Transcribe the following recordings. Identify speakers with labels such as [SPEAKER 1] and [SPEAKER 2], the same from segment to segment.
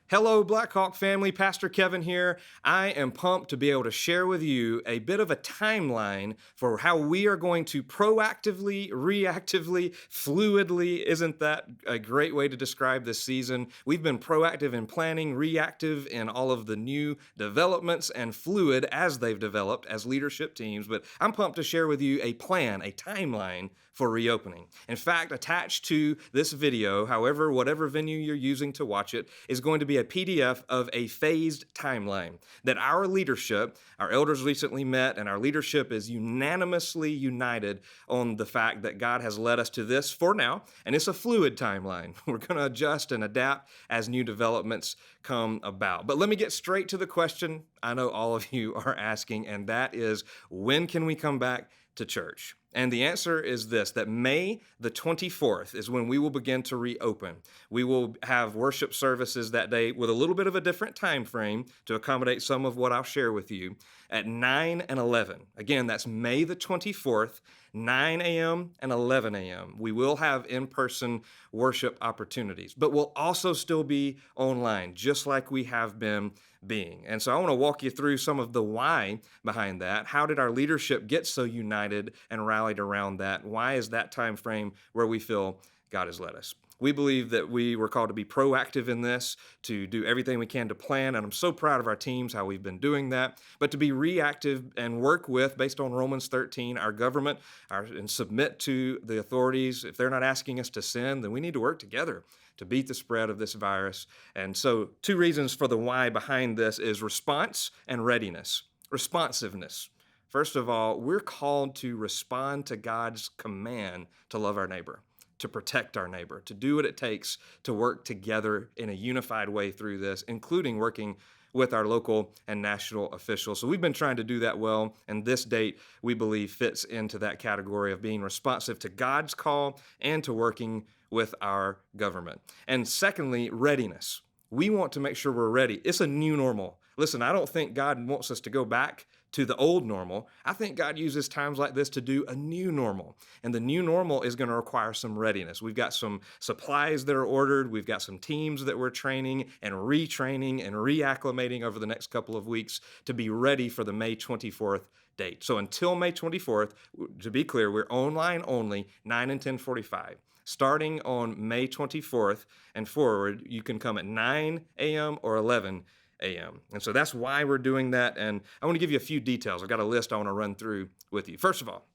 [SPEAKER 1] Hello, Blackhawk family. Pastor Kevin here. I am pumped to be able to share with you a bit of a timeline for how we are going to proactively, reactively, fluidly. Isn't that a great way to describe this season? We've been proactive in planning, reactive in all of the new developments, and fluid as they've developed as leadership teams. But I'm pumped to share with you a plan, a timeline for reopening. In fact, attached to this video, whatever venue you're using to watch it, is going to be a PDF of a phased timeline that our leadership, our elders recently met, and our leadership is unanimously united on the fact that God has led us to this for now, and it's a fluid timeline. We're going to adjust and adapt as new developments come about. But let me get straight to the question I know all of you are asking, and that is, when can we come back to church? And the answer is this, that May the 24th is when we will begin to reopen. We will have worship services that day with a little bit of a different time frame to accommodate some of what I'll share with you at 9 and 11. Again, that's May the 24th, 9 a.m. and 11 a.m. We will have in-person worship opportunities, but we'll also still be online, just like we have been being. And so I want to walk you through some of the why behind that. How did our leadership get so united and rallied around that? Why is that time frame where we feel God has led us? We believe that we were called to be proactive in this, to do everything we can to plan, and I'm so proud of our teams, how we've been doing that, but to be reactive and work with, based on Romans 13, our government, and submit to the authorities. If they're not asking us to sin, then we need to work together to beat the spread of this virus. And so 2 reasons for the why behind this is response and readiness. Responsiveness. First of all, we're called to respond to God's command to love our neighbor, to protect our neighbor, to do what it takes to work together in a unified way through this, including working with our local and national officials. So we've been trying to do that well, and this date, we believe, fits into that category of being responsive to God's call and to working with our government. And secondly, readiness. We want to make sure we're ready. It's a new normal. Listen, I don't think God wants us to go back to the old normal. I think God uses times like this to do a new normal. And the new normal is going to require some readiness. We've got some supplies that are ordered. We've got some teams that we're training and retraining and reacclimating over the next couple of weeks to be ready for the May 24th date. So until May 24th, to be clear, we're online only, 9 and 10:45. Starting on May 24th and forward, you can come at 9 a.m. or 11 a.m. And so that's why we're doing that. And I want to give you a few details. I've got a list I want to run through with you. First of all,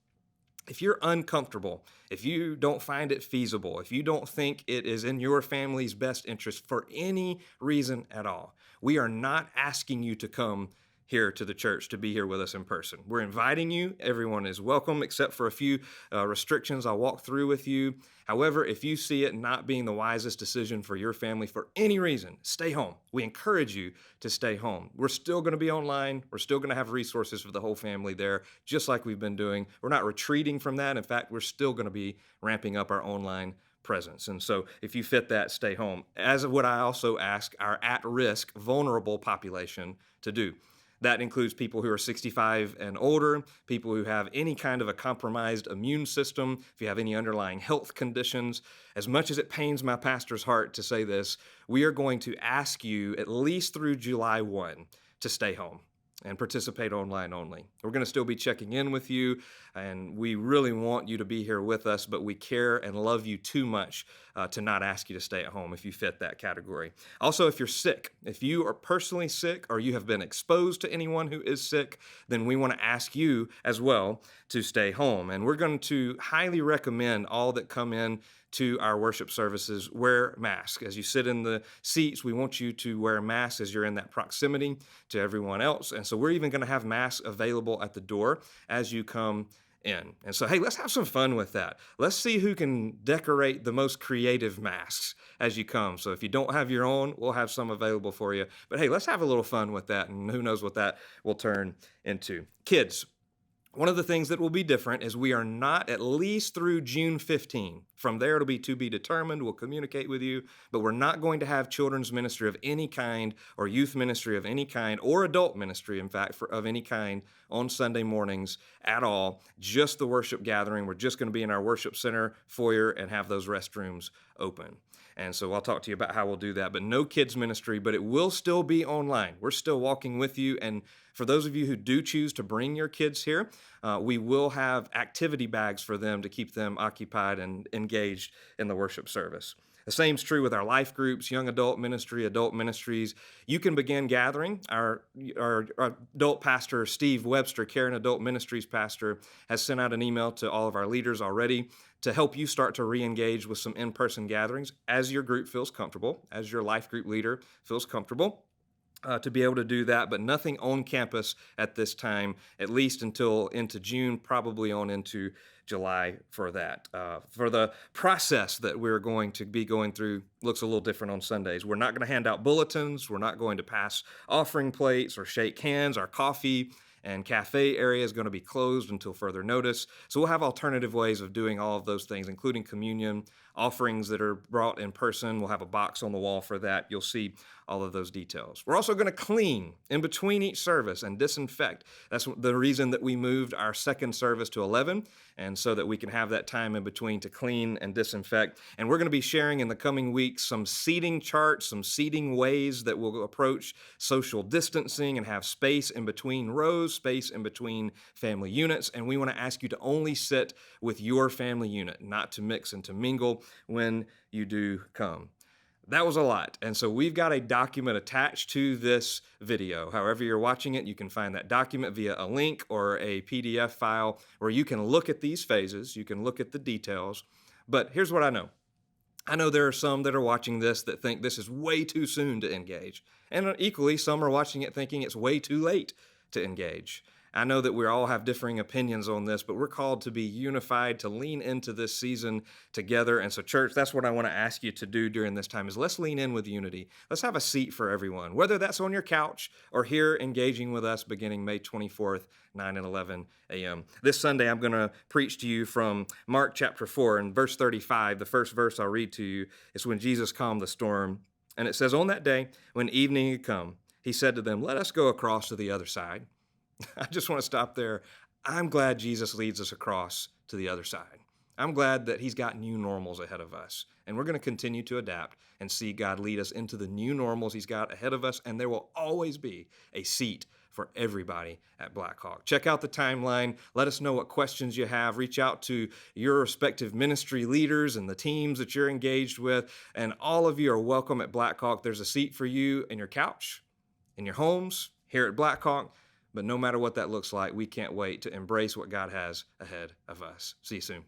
[SPEAKER 1] if you're uncomfortable, if you don't find it feasible, if you don't think it is in your family's best interest for any reason at all, we are not asking you to come here to the church to be here with us in person. We're inviting you. Everyone is welcome, except for a few restrictions I'll walk through with you. However, if you see it not being the wisest decision for your family for any reason, stay home. We encourage you to stay home. We're still going to be online. We're still going to have resources for the whole family there, just like we've been doing. We're not retreating from that. In fact, we're still going to be ramping up our online presence. And so if you fit that, stay home. As would I also ask our at-risk, vulnerable population to do. That includes people who are 65 and older, people who have any kind of a compromised immune system, if you have any underlying health conditions. As much as it pains my pastor's heart to say this, we are going to ask you at least through July 1 to stay home and participate online only. We're going to still be checking in with you, and we really want you to be here with us, but we care and love you too much to not ask you to stay at home if you fit that category. Also, if you're sick, if you are personally sick or you have been exposed to anyone who is sick, then we want to ask you as well to stay home. And we're going to highly recommend all that come in to our worship services wear masks. As you sit in the seats, we want you to wear masks as you're in that proximity to everyone else. And so we're even going to have masks available at the door as you come in. And so, hey, let's have some fun with that. Let's see who can decorate the most creative masks as you come. So if you don't have your own, we'll have some available for you. But hey, let's have a little fun with that, and who knows what that will turn into. Kids, one of the things that will be different is we are not, at least through June 15. From there, it'll be to be determined. We'll communicate with you, but we're not going to have children's ministry of any kind or youth ministry of any kind or adult ministry, in fact, of any kind on Sunday mornings at all, just the worship gathering. We're just going to be in our worship center foyer and have those restrooms open. And so I'll talk to you about how we'll do that. But no kids ministry, but it will still be online. We're still walking with you. And for those of you who do choose to bring your kids here, we will have activity bags for them to keep them occupied and engaged in the worship service. The same is true with our life groups, young adult ministry, adult ministries. You can begin gathering. Our adult pastor, Steve Webster, Caring Adult Ministries pastor, has sent out an email to all of our leaders already to help you start to re-engage with some in-person gatherings as your group feels comfortable, as your life group leader feels comfortable. To be able to do that, but nothing on campus at this time, at least until into June, probably on into July for that. For the process that we're going to be going through looks a little different on Sundays. We're not going to hand out bulletins. We're not going to pass offering plates or shake hands. Our coffee and cafe area is going to be closed until further notice. So we'll have alternative ways of doing all of those things, including communion, offerings that are brought in person. We'll have a box on the wall for that. You'll see all of those details. We're also going to clean in between each service and disinfect. That's the reason that we moved our second service to 11, and so that we can have that time in between to clean and disinfect. And we're going to be sharing in the coming weeks some seating charts, some seating ways that we'll approach social distancing and have space in between rows, space in between family units. And we want to ask you to only sit with your family unit, not to mix and to mingle when you do come. That was a lot. And so we've got a document attached to this video. However you're watching it, you can find that document via a link or a PDF file where you can look at these phases, you can look at the details. But here's what I know. I know there are some that are watching this that think this is way too soon to engage. And equally, some are watching it thinking it's way too late to engage. I know that we all have differing opinions on this, but we're called to be unified, to lean into this season together. And so, church, that's what I want to ask you to do during this time is let's lean in with unity. Let's have a seat for everyone, whether that's on your couch or here engaging with us beginning May 24th, 9 and 11 a.m. This Sunday, I'm going to preach to you from Mark chapter 4 and verse 35. The first verse I'll read to you is when Jesus calmed the storm. And it says, "On that day, when evening had come, he said to them, 'Let us go across to the other side.'" I just want to stop there. I'm glad Jesus leads us across to the other side. I'm glad that he's got new normals ahead of us. And we're going to continue to adapt and see God lead us into the new normals he's got ahead of us. And there will always be a seat for everybody at Blackhawk. Check out the timeline. Let us know what questions you have. Reach out to your respective ministry leaders and the teams that you're engaged with. And all of you are welcome at Blackhawk. There's a seat for you in your couch, in your homes, here at Blackhawk. But no matter what that looks like, we can't wait to embrace what God has ahead of us. See you soon.